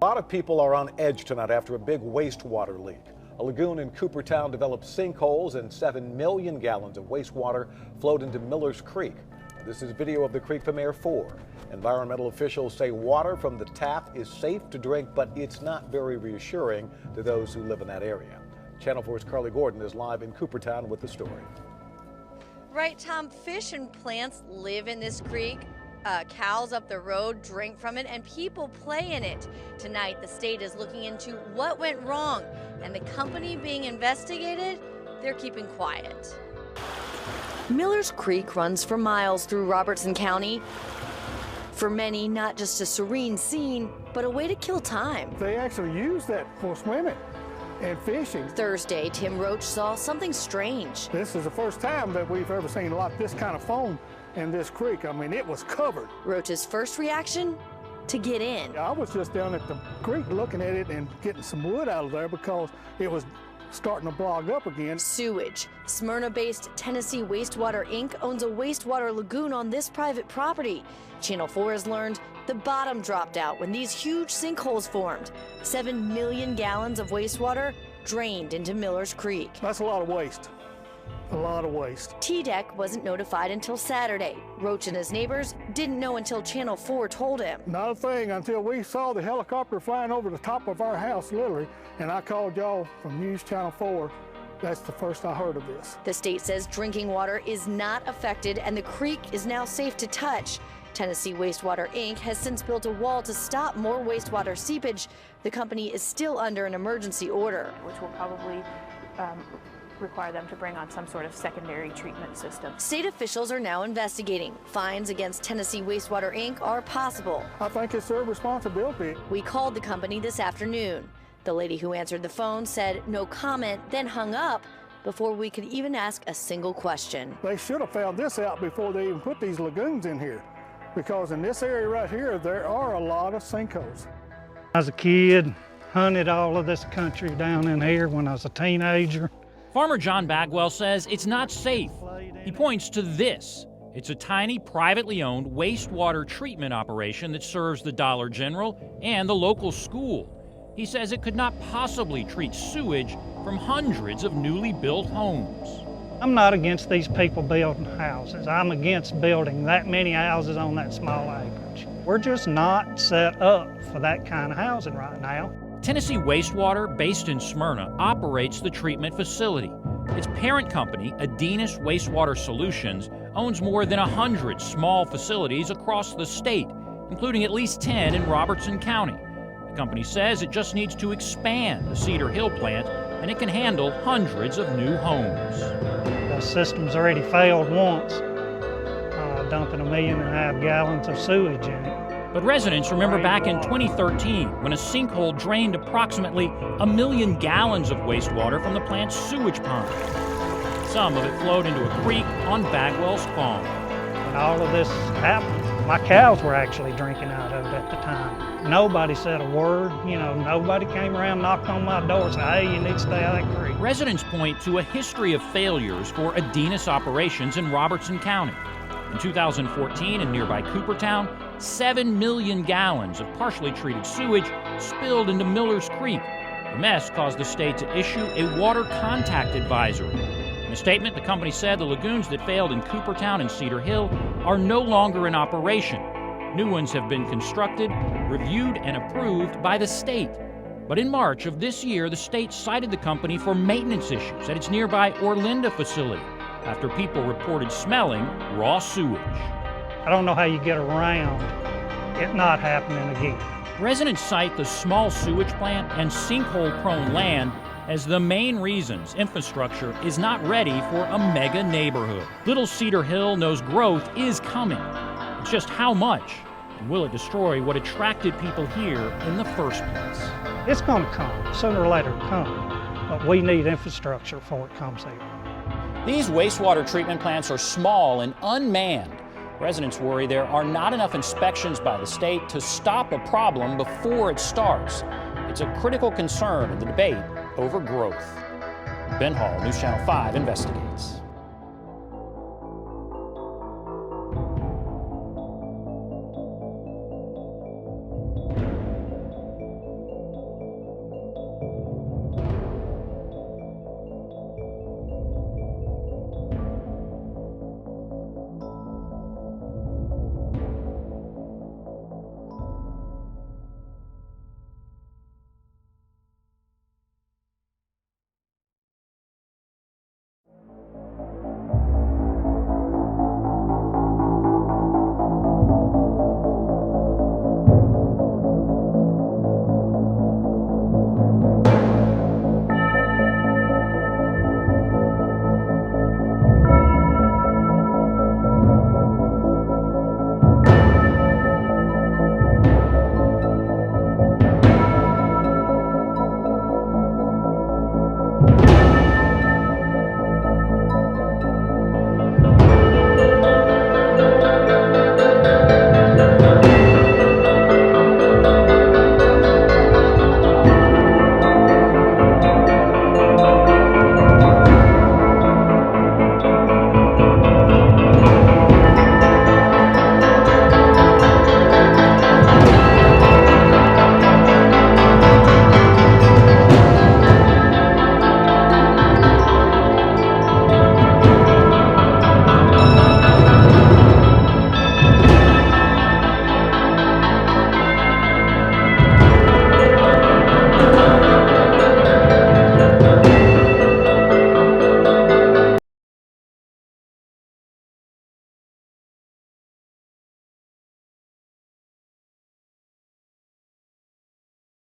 A lot of people are on edge tonight after a big wastewater leak. A lagoon in Coopertown developed sinkholes and 7 million gallons of wastewater flowed into Millers Creek. This is video of the creek from Air 4. Environmental officials say water from the tap is safe to drink, but it's not very reassuring to those who live in that area. Channel 4's Carly Gordon is live in Coopertown with the story. Right, Tom, fish and plants live in this creek. Cows up the road drink from it, and people play in it. Tonight, the state is looking into what went wrong, and the company being investigated, they're keeping quiet. Millers Creek runs for miles through Robertson County. For many, not just a serene scene, but a way to kill time. They actually use that for swimming and fishing. Thursday, Tim Roach saw something strange. This is the first time that we've ever seen a lot of this kind of foam in this creek. I mean, it was covered. Roach's first reaction? To get in. I was just down at the creek looking at it and getting some wood out of there because it was starting to clog up again. Sewage. Smyrna-based Tennessee Wastewater Inc. owns a wastewater lagoon on this private property. Channel 4 has learned the bottom dropped out when these huge sinkholes formed. 7 million gallons of wastewater drained into Millers Creek. That's a lot of waste. A lot of waste. TDEC wasn't notified until Saturday. Roach and his neighbors didn't know until Channel 4 told him. Not a thing until we saw the helicopter flying over the top of our house, literally, and I called y'all from News Channel 4. That's the first I heard of this. The state says drinking water is not affected and the creek is now safe to touch. Tennessee Wastewater Inc. has since built a wall to stop more wastewater seepage. The company is still under an emergency order, which will probably require them to bring on some sort of secondary treatment system. State officials are now investigating. Fines against Tennessee Wastewater Inc. are possible. I think it's their responsibility. We called the company this afternoon. The lady who answered the phone said no comment, then hung up before we could even ask a single question. They should have found this out before they even put these lagoons in here, because in this area right here, there are a lot of sinkholes. As a kid, hunted all of this country down in here when I was a teenager. Farmer John Bagwell says it's not safe. He points to this. It's a tiny, privately owned wastewater treatment operation that serves the Dollar General and the local school. He says it could not possibly treat sewage from hundreds of newly built homes. I'm not against these people building houses. I'm against building that many houses on that small acreage. We're just not set up for that kind of housing right now. Tennessee Wastewater, based in Smyrna, operates the treatment facility. Its parent company, Adenis Wastewater Solutions, owns more than 100 small facilities across the state, including at least 10 in Robertson County. The company says it just needs to expand the Cedar Hill plant, and it can handle hundreds of new homes. The system's already failed once, dumping 1.5 million gallons of sewage in it. But residents remember back in 2013 when a sinkhole drained approximately 1 million gallons of wastewater from the plant's sewage pond. Some of it flowed into a creek on Bagwell's farm. When all of this happened, my cows were actually drinking out of it at the time. Nobody said a word, nobody came around, knocked on my door and said, hey, you need to stay out of that creek. Residents point to a history of failures for Adenis operations in Robertson County. In 2014, in nearby Coopertown, 7 million gallons of partially treated sewage spilled into Millers Creek. The mess caused the state to issue a water contact advisory. In a statement, the company said the lagoons that failed in Coopertown and Cedar Hill are no longer in operation. New ones have been constructed, reviewed, and approved by the state. But in March of this year, the state cited the company for maintenance issues at its nearby Orlinda facility after people reported smelling raw sewage. I don't know how you get around it not happening again. Residents cite the small sewage plant and sinkhole-prone land as the main reasons infrastructure is not ready for a mega neighborhood. Little Cedar Hill knows growth is coming. It's just how much, and will it destroy what attracted people here in the first place? It's going to come, sooner or later it'll come, but we need infrastructure before it comes here. These wastewater treatment plants are small and unmanned. Residents worry there are not enough inspections by the state to stop a problem before it starts. It's a critical concern in the debate over growth. Ben Hall, News Channel 5 investigates.